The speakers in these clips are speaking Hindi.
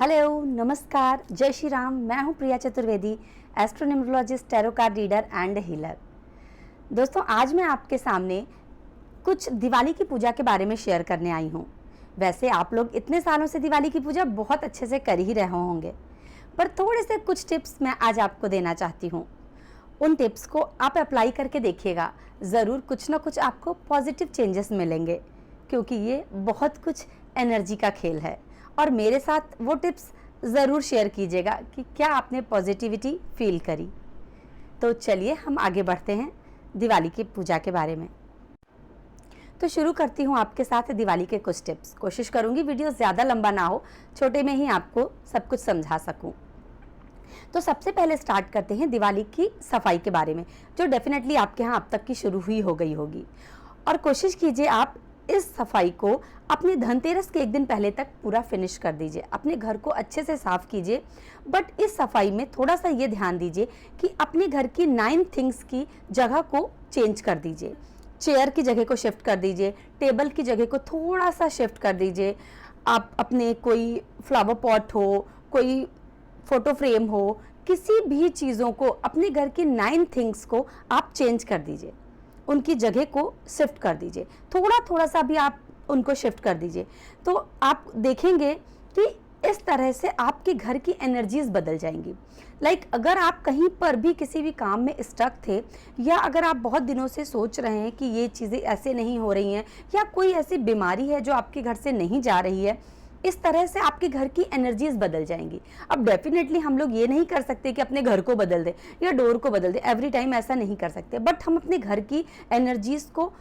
हेलो, नमस्कार, जय श्री राम। मैं हूं Priya Chaturvedi, astronumerologist, tarot card reader and healer. दोस्तों, आज मैं आपके सामने कुछ दिवाली की पूजा के बारे में शेयर करने आई हूं। वैसे आप लोग इतने सालों से दिवाली की पूजा बहुत अच्छे से कर ही रहे होंगे, पर थोड़े से कुछ टिप्स मैं आज आपको देना चाहती हूँ। उन टिप्स को आप अप्लाई करके देखिएगा, ज़रूर कुछ ना कुछ आपको पॉजिटिव चेंजेस मिलेंगे, क्योंकि ये बहुत कुछ एनर्जी का खेल है। और मेरे साथ वो टिप्स ज़रूर शेयर कीजिएगा कि क्या आपने पॉजिटिविटी फील करी। तो चलिए हम आगे बढ़ते हैं दिवाली की पूजा के बारे में। तो शुरू करती हूँ आपके साथ दिवाली के कुछ टिप्स। कोशिश करूँगी वीडियो ज़्यादा लंबा ना हो, छोटे में ही आपको सब कुछ समझा सकूँ। तो सबसे पहले स्टार्ट करते हैं दिवाली की सफाई के बारे में, जो डेफिनेटली आपके यहाँ अब तक की शुरू हुई हो गई होगी। और कोशिश कीजिए आप इस सफाई को अपने धनतेरस के एक दिन पहले तक पूरा फिनिश कर दीजिए। अपने घर को अच्छे से साफ कीजिए, बट इस सफाई में थोड़ा सा ये ध्यान दीजिए कि अपने घर की 9 थिंग्स की जगह को चेंज कर दीजिए। चेयर की जगह को शिफ्ट कर दीजिए, टेबल की जगह को थोड़ा सा शिफ्ट कर दीजिए। आप अपने कोई फ्लावर पॉट हो, कोई फोटो फ्रेम हो, किसी भी चीज़ों को, अपने घर की 9 थिंग्स को आप चेंज कर दीजिए, उनकी जगह को शिफ्ट कर दीजिए। थोड़ा थोड़ा सा भी आप उनको शिफ्ट कर दीजिए, तो आप देखेंगे कि इस तरह से आपके घर की एनर्जीज बदल जाएंगी। अगर आप कहीं पर भी किसी भी काम में स्टक थे, या अगर आप बहुत दिनों से सोच रहे हैं कि ये चीज़ें ऐसे नहीं हो रही हैं, या कोई ऐसी बीमारी है जो आपके घर से नहीं जा रही है, इस तरह से आपके घर की एनर्जीज बदल जाएंगी। अब डेफिनेटली हम लोग ये नहीं कर सकते कि अपने घर को बदल दे या डोर को बदल दे, एवरी टाइम ऐसा नहीं कर सकते, बट हम अपने घर की एनर्जीज को,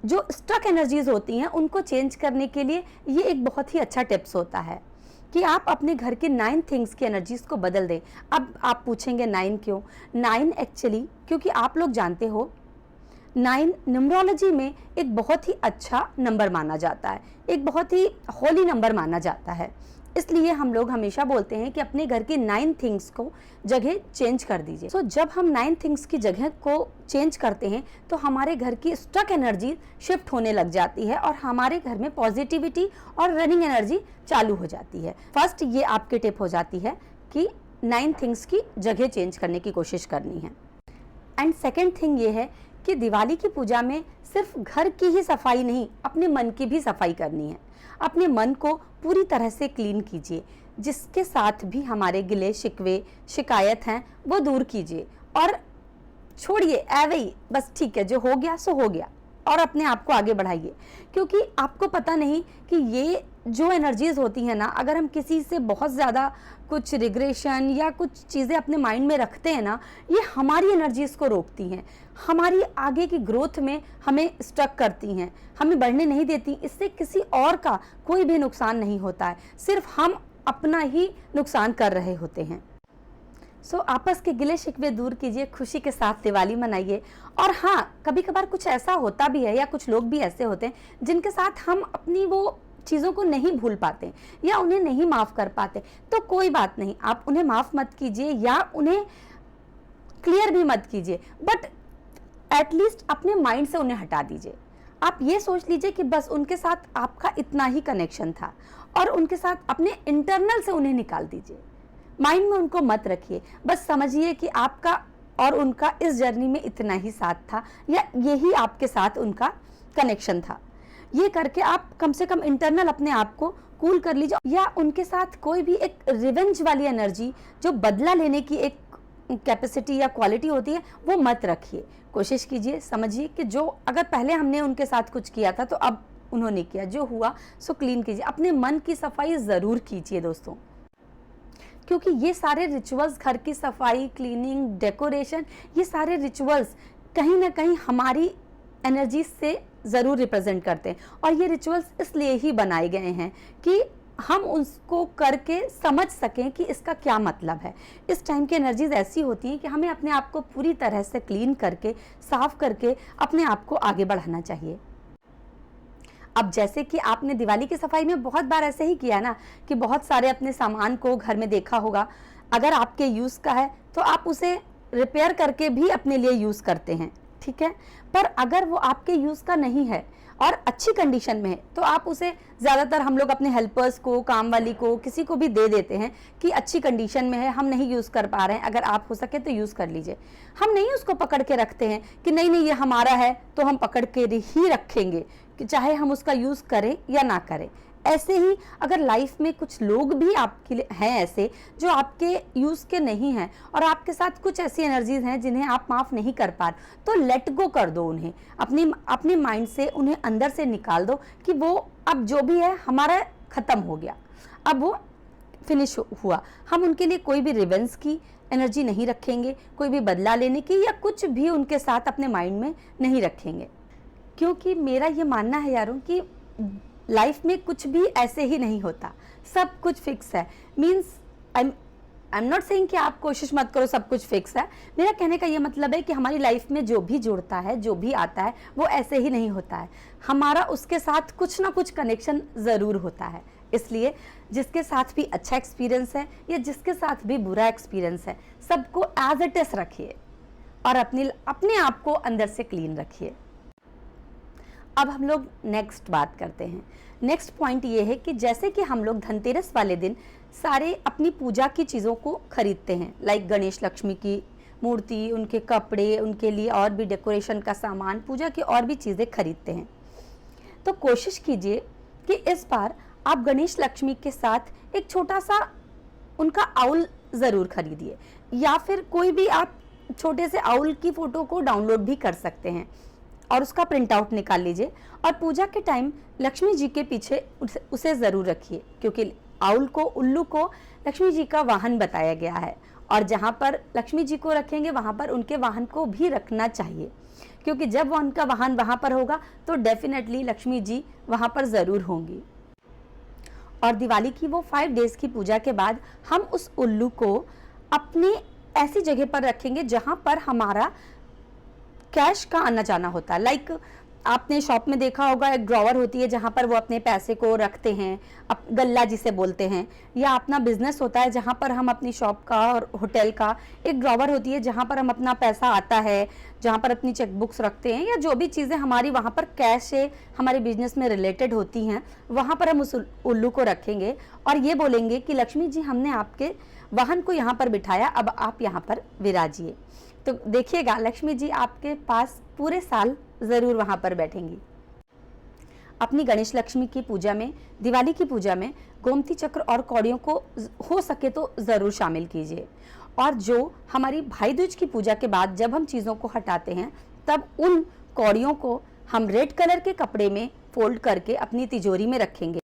जो स्टक एनर्जीज होती हैं, उनको चेंज करने के लिए ये एक बहुत ही अच्छा टिप्स होता है कि आप अपने घर के 9 थिंग्स की एनर्जीज को बदल दें। अब आप पूछेंगे 9 क्यों? 9 एक्चुअली क्योंकि आप लोग जानते हो 9 न्यूमरोलॉजी में एक बहुत ही अच्छा नंबर माना जाता है, एक बहुत ही होली नंबर माना जाता है। इसलिए हम लोग हमेशा बोलते हैं कि अपने घर की 9 थिंग्स को जगह चेंज कर दीजिए। सो जब हम 9 थिंग्स की जगह को चेंज करते हैं तो हमारे घर की स्टक एनर्जी शिफ्ट होने लग जाती है और हमारे घर में पॉजिटिविटी और रनिंग एनर्जी चालू हो जाती है। फर्स्ट ये आपकी टिप हो जाती है कि 9 थिंग्स की जगह चेंज करने की कोशिश करनी है। एंड सेकेंड थिंग ये है कि दिवाली की पूजा में सिर्फ घर की ही सफाई नहीं, अपने मन की भी सफाई करनी है। अपने मन को पूरी तरह से क्लीन कीजिए, जिसके साथ भी हमारे गिले शिकवे शिकायत हैं वो दूर कीजिए, और छोड़िए ऐवे ही बस ठीक है, जो हो गया सो हो गया, और अपने आप को आगे बढ़ाइए। क्योंकि आपको पता नहीं कि ये जो एनर्जीज होती हैं ना, अगर हम किसी से बहुत ज़्यादा कुछ रिग्रेशन या कुछ चीज़ें अपने माइंड में रखते हैं ना, ये हमारी एनर्जीज को रोकती हैं, हमारी आगे की ग्रोथ में हमें स्टक करती हैं, हमें बढ़ने नहीं देती। इससे किसी और का कोई भी नुकसान नहीं होता है, सिर्फ हम अपना ही नुकसान कर रहे होते हैं। सो आपस के गिले शिकवे दूर कीजिए, खुशी के साथ दिवाली मनाइए। और हाँ, कभी कभार कुछ ऐसा होता भी है, या कुछ लोग भी ऐसे होते हैं जिनके साथ हम अपनी वो चीज़ों को नहीं भूल पाते या उन्हें नहीं माफ़ कर पाते, तो कोई बात नहीं, आप उन्हें माफ़ मत कीजिए या उन्हें क्लियर भी मत कीजिए, बट एटलीस्ट अपने माइंड से उन्हें हटा दीजिए। आप ये सोच लीजिए कि बस उनके साथ आपका इतना ही कनेक्शन था, और उनके साथ अपने इंटरनल से उन्हें निकाल दीजिए। माइंड में उनको मत रखिए, बस समझिए कि आपका और उनका इस जर्नी में इतना ही साथ था, या यही आपके साथ उनका कनेक्शन था। ये करके आप कम से कम इंटरनल अपने आप को कूल कर लीजिए, या उनके साथ कोई भी एक रिवेंज वाली एनर्जी, जो बदला लेने की एक कैपेसिटी या क्वालिटी होती है, वो मत रखिए। कोशिश कीजिए, समझिए कि जो अगर पहले हमने उनके साथ कुछ किया था तो अब उन्होंने किया, जो हुआ सो क्लीन कीजिए। अपने मन की सफाई ज़रूर कीजिए दोस्तों, क्योंकि ये सारे रिचुअल्स, घर की सफाई, क्लीनिंग, डेकोरेशन, ये सारे रिचुअल्स कहीं ना कहीं हमारी एनर्जी से ज़रूर रिप्रेजेंट करते हैं। और ये रिचुअल्स इसलिए ही बनाए गए हैं कि हम उसको करके समझ सकें कि इसका क्या मतलब है। इस टाइम की एनर्जीज ऐसी होती हैं कि हमें अपने आप को पूरी तरह से क्लीन करके, साफ करके अपने आप को आगे बढ़ाना चाहिए। अब जैसे कि आपने दिवाली की सफाई में बहुत बार ऐसे ही किया ना, कि बहुत सारे अपने सामान को घर में देखा होगा, अगर आपके यूज़ का है तो आप उसे रिपेयर करके भी अपने लिए यूज़ करते हैं, ठीक है। पर अगर वो आपके यूज़ का नहीं है और अच्छी कंडीशन में है तो आप उसे ज़्यादातर हम लोग अपने हेल्पर्स को, काम वाली को, किसी को भी दे देते हैं कि अच्छी कंडीशन में है, हम नहीं यूज़ कर पा रहे हैं, अगर आप हो सके तो यूज़ कर लीजिए। हम नहीं उसको पकड़ के रखते हैं कि नहीं नहीं ये हमारा है तो हम पकड़ के ही रखेंगे, कि चाहे हम उसका यूज़ करें या ना करें। ऐसे ही अगर लाइफ में कुछ लोग भी आपके लिए हैं ऐसे जो आपके यूज़ के नहीं हैं और आपके साथ कुछ ऐसी एनर्जीज हैं जिन्हें आप माफ़ नहीं कर पा रहे, तो लेट गो कर दो उन्हें, अपने माइंड से उन्हें अंदर से निकाल दो कि वो अब जो भी है हमारा ख़त्म हो गया, अब वो फिनिश हुआ। हम उनके लिए कोई भी रिवेंज की एनर्जी नहीं रखेंगे, कोई भी बदला लेने की या कुछ भी उनके साथ अपने माइंड में नहीं रखेंगे। क्योंकि मेरा ये मानना है यारों कि लाइफ में कुछ भी ऐसे ही नहीं होता, सब कुछ फिक्स है। Means I am not saying कि आप कोशिश मत करो सब कुछ फिक्स है। मेरा कहने का ये मतलब है कि हमारी लाइफ में जो भी जुड़ता है, जो भी आता है, वो ऐसे ही नहीं होता है, हमारा उसके साथ कुछ ना कुछ कनेक्शन ज़रूर होता है। इसलिए जिसके साथ भी अच्छा एक्सपीरियंस है या जिसके साथ भी बुरा एक्सपीरियंस है, सबको एज इट इज रखिए और अपने आप को अंदर से क्लीन रखिए। अब हम लोग नेक्स्ट बात करते हैं। नेक्स्ट पॉइंट ये है कि जैसे कि हम लोग धनतेरस वाले दिन सारे अपनी पूजा की चीज़ों को खरीदते हैं, लाइक गणेश लक्ष्मी की मूर्ति, उनके कपड़े, उनके लिए और भी डेकोरेशन का सामान, पूजा की और भी चीज़ें खरीदते हैं। तो कोशिश कीजिए कि इस बार आप गणेश लक्ष्मी के साथ एक छोटा सा उनका आउल ज़रूर खरीदिए, या फिर कोई भी आप छोटे से आउल की फ़ोटो को डाउनलोड भी कर सकते हैं और उसका प्रिंट आउट निकाल लीजिए और पूजा के टाइम लक्ष्मी जी के पीछे उसे ज़रूर रखिए, क्योंकि आउल को, उल्लू को लक्ष्मी जी का वाहन बताया गया है और जहाँ पर लक्ष्मी जी को रखेंगे वहाँ पर उनके वाहन को भी रखना चाहिए, क्योंकि जब वो उनका वाहन वहाँ पर होगा तो डेफिनेटली लक्ष्मी जी वहाँ पर ज़रूर होंगी। और दिवाली की वो 5 डेज़ की पूजा के बाद हम उस उल्लू को अपने ऐसी जगह पर रखेंगे जहाँ पर हमारा कैश का आना जाना होता है। लाइक आपने शॉप में देखा होगा, एक ड्रॉवर होती है जहाँ पर वो अपने पैसे को रखते हैं, गल्ला जिसे बोलते हैं, या अपना बिजनेस होता है जहाँ पर हम अपनी शॉप का और होटल का एक ड्रॉवर होती है जहाँ पर हम अपना पैसा आता है, जहाँ पर अपनी चेकबुक्स रखते हैं या जो भी चीज़ें हमारी वहाँ पर कैश से हमारे बिजनेस में रिलेटेड होती हैं, वहाँ पर हम उस उल्लू को रखेंगे और ये बोलेंगे कि लक्ष्मी जी हमने आपके वाहन को यहाँ पर बिठाया, अब आप यहाँ पर विराजिए। तो देखिएगा लक्ष्मी जी आपके पास पूरे साल ज़रूर वहाँ पर बैठेंगी। अपनी गणेश लक्ष्मी की पूजा में, दिवाली की पूजा में गोमती चक्र और कौड़ियों को हो सके तो ज़रूर शामिल कीजिए। और जो हमारी भाई दूज की पूजा के बाद जब हम चीज़ों को हटाते हैं, तब उन कौड़ियों को हम रेड कलर के कपड़े में फोल्ड करके अपनी तिजोरी में रखेंगे।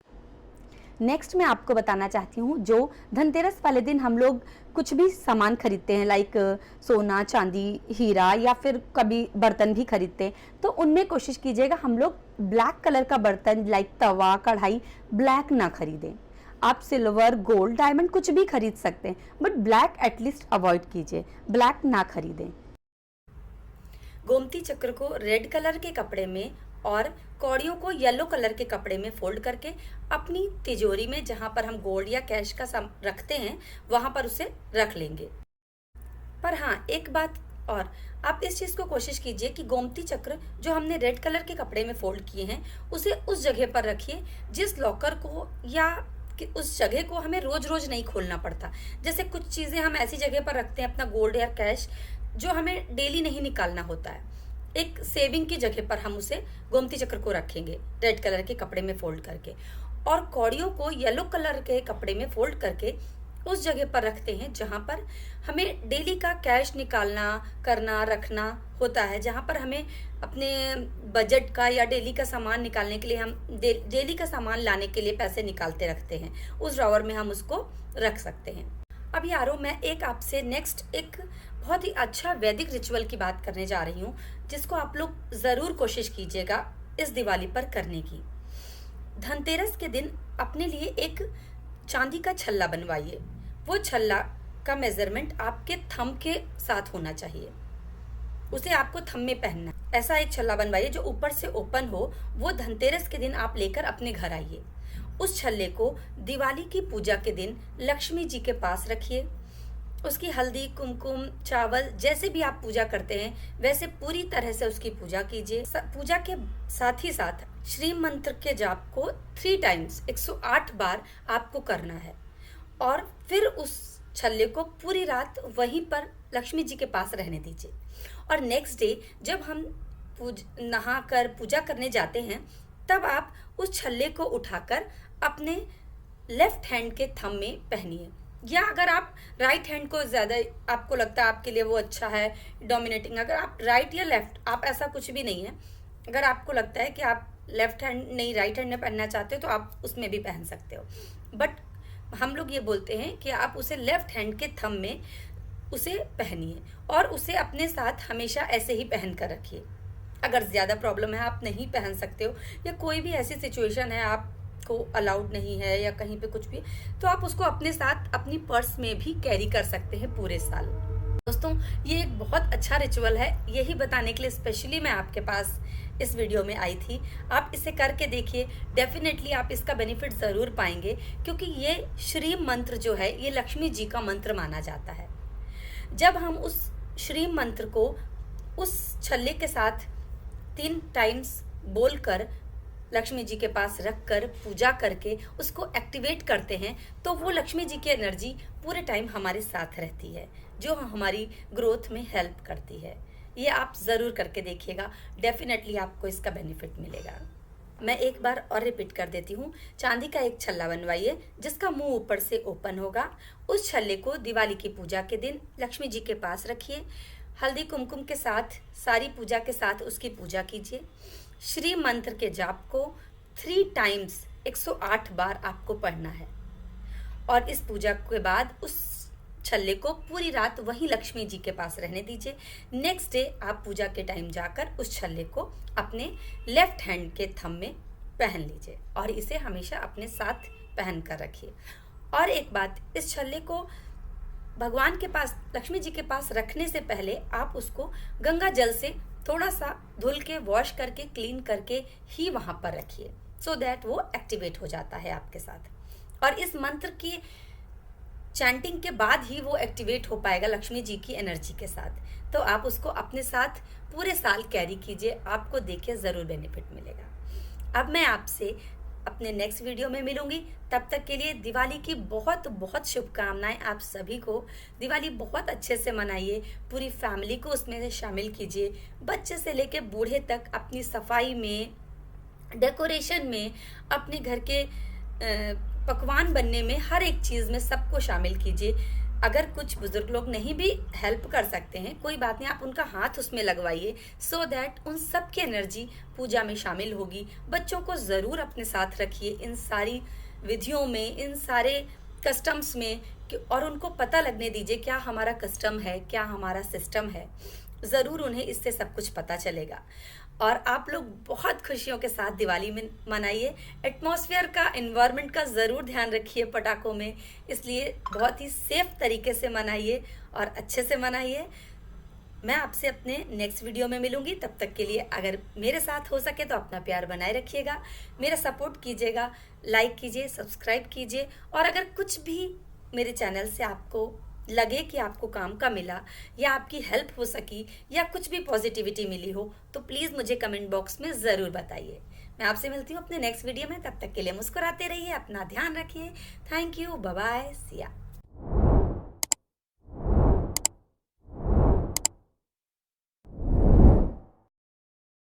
नेक्स्ट मैं आपको बताना चाहती हूँ, जो धनतेरस वाले दिन हम लोग कुछ भी सामान खरीदते हैं, लाइक सोना, चांदी, हीरा या फिर कभी बर्तन भी खरीदते हैं, तो उनमें कोशिश कीजिएगा हम लोग ब्लैक कलर का बर्तन लाइक तवा, कढ़ाई ब्लैक ना खरीदें। आप सिल्वर, गोल्ड, डायमंड कुछ भी खरीद सकते हैं, बट ब्लैक एटलीस्ट अवॉइड कीजिए, ब्लैक ना खरीदें। गोमती चक्र को रेड कलर के कपड़े में और कौड़ियों को येलो कलर के कपड़े में फोल्ड करके अपनी तिजोरी में, जहां पर हम गोल्ड या कैश का रखते हैं, वहां पर उसे रख लेंगे। पर हाँ, एक बात और, आप इस चीज को कोशिश कीजिए कि गोमती चक्र जो हमने रेड कलर के कपड़े में फोल्ड किए हैं उसे उस जगह पर रखिए जिस लॉकर को या उस जगह को हमें रोज रोज नहीं खोलना पड़ता। जैसे कुछ चीजें हम ऐसी जगह पर रखते हैं, अपना गोल्ड या कैश, जो हमें डेली नहीं निकालना होता है, एक सेविंग की जगह पर हम उसे गोमती चक्र को रखेंगे रेड कलर के कपड़े में फोल्ड करके, और कौड़ियों को येलो कलर के कपड़े में फोल्ड करके उस जगह पर रखते हैं जहां पर हमें डेली का कैश निकालना, करना, रखना होता है, जहां पर हमें अपने बजट का या डेली का सामान निकालने के लिए, हम डेली का सामान लाने के लिए पैसे निकालते रखते हैं, उस ड्रॉवर में हम उसको रख सकते हैं। अब यारों, मैं एक आपसे नेक्स्ट एक बहुत ही अच्छा वैदिक रिचुअल की बात करने जा रही हूँ, जिसको आप लोग ज़रूर कोशिश कीजिएगा इस दिवाली पर करने की। धनतेरस के दिन अपने लिए एक चांदी का छल्ला बनवाइए। वो छल्ला का मेजरमेंट आपके थंब के साथ होना चाहिए, उसे आपको थंब में पहनना है। ऐसा एक छल्ला बनवाइए जो ऊपर से ओपन हो। वो धनतेरस के दिन आप लेकर अपने घर आइए। उस छल्ले को दिवाली की पूजा के दिन लक्ष्मी जी के पास रखिए उसकी हल्दी, कुमकुम, चावल जैसे भी आप पूजा करते हैं वैसे पूरी तरह से उसकी पूजा कीजिए। पूजा के साथ ही साथ श्री मंत्र के जाप को 3 टाइम्स 108 बार आपको करना है और फिर उस छल्ले को पूरी रात वहीं पर लक्ष्मी जी के पास रहने दीजिए। और नेक्स्ट डे जब हम नहा कर पूजा करने जाते हैं तब आप उस छल्ले को उठाकर अपने लेफ्ट हैंड के थंब में पहनिए, या अगर आप राइट हैंड को ज़्यादा आपको लगता है आपके लिए वो अच्छा है डोमिनेटिंग, अगर आप राइट या लेफ्ट, आप ऐसा कुछ भी नहीं है, अगर आपको लगता है कि आप लेफ्ट हैंड नहीं राइट हैंड में पहनना चाहते हो तो आप उसमें भी पहन सकते हो, बट हम लोग ये बोलते हैं कि आप उसे लेफ्ट हैंड के थंब में उसे पहनिए और उसे अपने साथ हमेशा ऐसे ही पहन कर रखिए। अगर ज़्यादा प्रॉब्लम है, आप नहीं पहन सकते हो या कोई भी ऐसी सिचुएशन है आपको अलाउड नहीं है या कहीं पे कुछ भी, तो आप उसको अपने साथ अपनी पर्स में भी कैरी कर सकते हैं पूरे साल। दोस्तों, ये एक बहुत अच्छा रिचुअल है, यही बताने के लिए स्पेशली मैं आपके पास इस वीडियो में आई थी। आप इसे करके देखिए, डेफिनेटली आप इसका बेनिफिट ज़रूर पाएंगे, क्योंकि ये श्री मंत्र जो है ये लक्ष्मी जी का मंत्र माना जाता है। जब हम उस श्री मंत्र को उस छल्ले के साथ 3 टाइम्स बोलकर लक्ष्मी जी के पास रख कर पूजा करके उसको एक्टिवेट करते हैं तो वो लक्ष्मी जी की एनर्जी पूरे टाइम हमारे साथ रहती है, जो हमारी ग्रोथ में हेल्प करती है। ये आप ज़रूर करके देखिएगा, डेफिनेटली आपको इसका बेनिफिट मिलेगा। मैं एक बार और रिपीट कर देती हूँ। चांदी का एक छल्ला बनवाइए जिसका मुंह ऊपर से ओपन होगा। उस छल्ले को दिवाली की पूजा के दिन लक्ष्मी जी के पास रखिए। हल्दी कुमकुम के साथ सारी पूजा के साथ उसकी पूजा कीजिए। श्री मंत्र के जाप को 3 टाइम्स 108 बार आपको पढ़ना है और इस पूजा के बाद उस छल्ले को पूरी रात वहीं लक्ष्मी जी के पास रहने दीजिए। नेक्स्ट डे आप पूजा के टाइम जाकर उस छल्ले को अपने लेफ्ट हैंड के थंब में पहन लीजिए और इसे हमेशा अपने साथ पहन कर रखिए। और एक बात, इस छल्ले को भगवान के पास, लक्ष्मी जी के पास रखने से पहले आप उसको गंगा जल से थोड़ा सा धुल के वॉश करके क्लीन करके ही वहाँ पर रखिए, सो दैट वो एक्टिवेट हो जाता है आपके साथ। और इस मंत्र की चैंटिंग के बाद ही वो एक्टिवेट हो पाएगा लक्ष्मी जी की एनर्जी के साथ। तो आप उसको अपने साथ पूरे साल कैरी कीजिए, आपको देखिए ज़रूर बेनिफिट मिलेगा। अब मैं आपसे अपने नेक्स्ट वीडियो में मिलूंगी, तब तक के लिए दिवाली की बहुत बहुत शुभकामनाएं आप सभी को। दिवाली बहुत अच्छे से मनाइए, पूरी फैमिली को उसमें शामिल कीजिए, बच्चे से लेकर बूढ़े तक अपनी सफाई में, डेकोरेशन में, अपने घर के पकवान बनने में, हर एक चीज़ में सबको शामिल कीजिए। अगर कुछ बुजुर्ग लोग नहीं भी हेल्प कर सकते हैं, कोई बात नहीं, आप उनका हाथ उसमें लगवाइए, सो दैट उन सब की एनर्जी पूजा में शामिल होगी। बच्चों को ज़रूर अपने साथ रखिए इन सारी विधियों में, इन सारे कस्टम्स में, और उनको पता लगने दीजिए क्या हमारा कस्टम है, क्या हमारा सिस्टम है। ज़रूर उन्हें इससे सब कुछ पता चलेगा। और आप लोग बहुत खुशियों के साथ दिवाली में मनाइए। एटमॉस्फेयर का, एनवायरनमेंट का ज़रूर ध्यान रखिए पटाखों में, इसलिए बहुत ही सेफ तरीके से मनाइए और अच्छे से मनाइए। मैं आपसे अपने नेक्स्ट वीडियो में मिलूंगी, तब तक के लिए अगर मेरे साथ हो सके तो अपना प्यार बनाए रखिएगा, मेरा सपोर्ट कीजिएगा, लाइक कीजिए, सब्सक्राइब कीजिए। और अगर कुछ भी मेरे चैनल से आपको लगे कि आपको काम का मिला या आपकी हेल्प हो सकी या कुछ भी पॉजिटिविटी मिली हो तो प्लीज़ मुझे कमेंट बॉक्स में ज़रूर बताइए। मैं आपसे मिलती हूँ अपने नेक्स्ट वीडियो में, तब तक के लिए मुस्कुराते रहिए, अपना ध्यान रखिए। Thank you, bye bye, Siya.